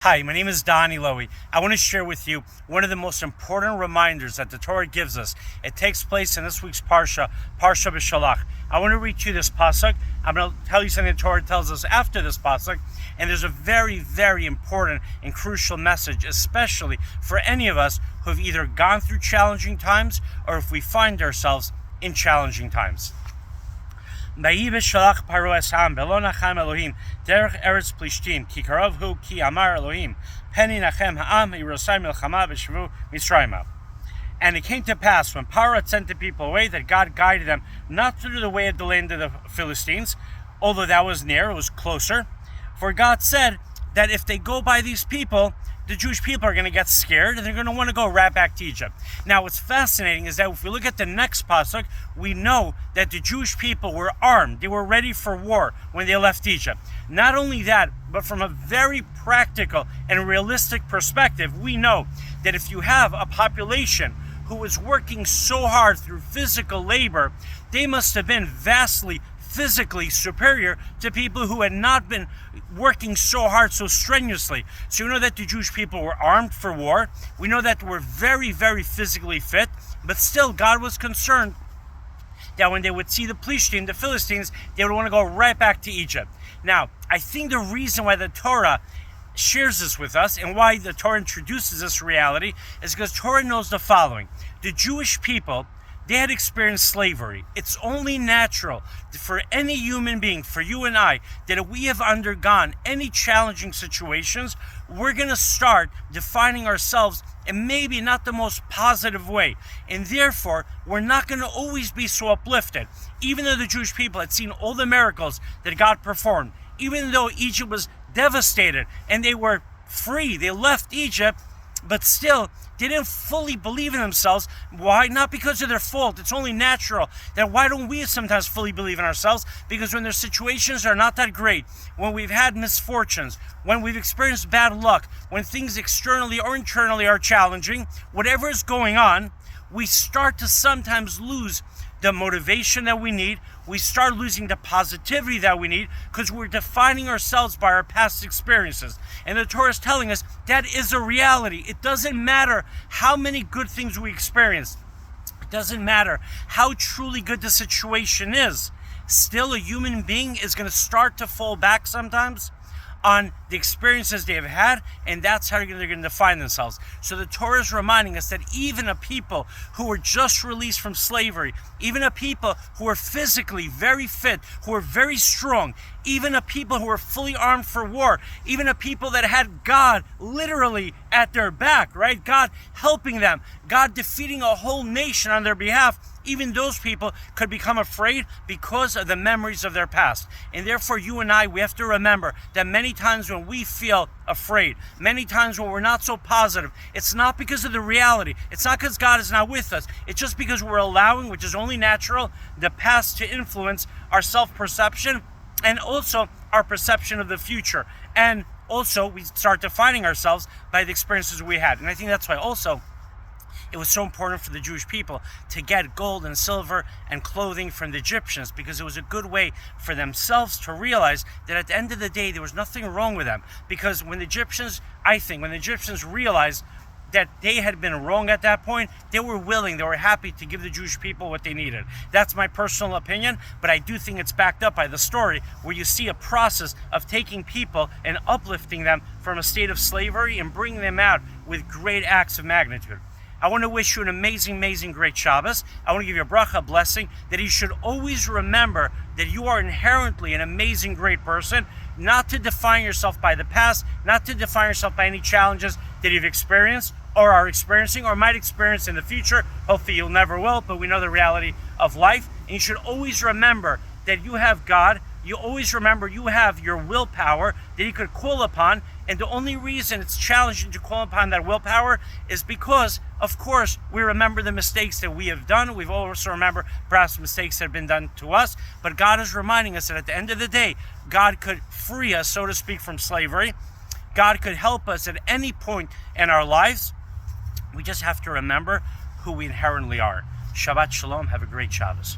Hi, my name is Donny Loewy. I want to share with you one of the most important reminders that the Torah gives us. It takes place in this week's Parshat Beshalach. I want to read you this pasuk. I'm going to tell you something the Torah tells us after this pasuk, and there's a very, very important and crucial message, especially for any of us who have either gone through challenging times or if we find ourselves in challenging times. Beshalach Paro es Ham Belo Nacham Elohim Derech Eretz Plishtim Ki Karav Hu Ki Amar Elohim Peni Nachem Ha'am Yerusai Milchama B'Shvu Mitzrayim. And it came to pass when Paro had sent the people away that God guided them not through the way of the land of the Philistines, although that was near, it was closer. For God said that if they go by these people, the Jewish people are going to get scared and they're going to want to go right back to Egypt. Now, what's fascinating is that if we look at the next pasuk, we know that the Jewish people were armed. They were ready for war when they left Egypt. Not only that, but from a very practical and realistic perspective, we know that if you have a population who is working so hard through physical labor, they must have been vastly physically superior to people who had not been working so hard, so strenuously. So you know that the Jewish people were armed for war. We know that they were very, very physically fit, but still God was concerned that when they would see the Plishtim, the Philistines, they would want to go right back to Egypt. Now, I think the reason why the Torah shares this with us and why the Torah introduces this reality is because Torah knows the following. The Jewish people, they had experienced slavery. It's only natural for any human being, for you and I, that if we have undergone any challenging situations, we're going to start defining ourselves in maybe not the most positive way. And therefore, we're not going to always be so uplifted. Even though the Jewish people had seen all the miracles that God performed, even though Egypt was devastated and they were free, they left Egypt, but still, they didn't fully believe in themselves. Why? Not because of their fault. It's only natural. Then why don't we sometimes fully believe in ourselves? Because when their situations are not that great, when we've had misfortunes, when we've experienced bad luck, when things externally or internally are challenging, whatever is going on, we start to sometimes lose the motivation that we need. We start losing the positivity that we need because we're defining ourselves by our past experiences. And the Torah is telling us that is a reality. It doesn't matter how many good things we experience. It doesn't matter how truly good the situation is. Still, a human being is going to start to fall back sometimes on the experiences they have had, and that's how they're going to define themselves. So the Torah is reminding us that even a people who were just released from slavery, even a people who are physically very fit, who are very strong, even a people who are fully armed for war, even a people that had God literally at their back, right? God helping them, God defeating a whole nation on their behalf, even those people could become afraid because of the memories of their past. And therefore, you and I, we have to remember that many times when we feel afraid, many times when we're not so positive, it's not because of the reality. It's not because God is not with us. It's just because we're allowing, which is only natural, the past to influence our self-perception and also our perception of the future. And also, we start defining ourselves by the experiences we had. And I think that's why also it was so important for the Jewish people to get gold and silver and clothing from the Egyptians, because it was a good way for themselves to realize that at the end of the day, there was nothing wrong with them. Because when the Egyptians realized that they had been wrong at that point, they were willing, they were happy to give the Jewish people what they needed. That's my personal opinion, but I do think it's backed up by the story where you see a process of taking people and uplifting them from a state of slavery and bringing them out with great acts of magnitude. I want to wish you an amazing, amazing, great Shabbos. I want to give you a bracha, blessing, that you should always remember that you are inherently an amazing, great person, not to define yourself by the past, not to define yourself by any challenges that you've experienced or are experiencing or might experience in the future. Hopefully you'll never will, but we know the reality of life. And you should always remember that you have God. You always remember you have your willpower that you could call upon. And the only reason it's challenging to call upon that willpower is because, of course, we remember the mistakes that we have done. We've also remember perhaps mistakes that have been done to us. But God is reminding us that at the end of the day, God could free us, so to speak, from slavery. God could help us at any point in our lives. We just have to remember who we inherently are. Shabbat Shalom. Have a great Shabbos.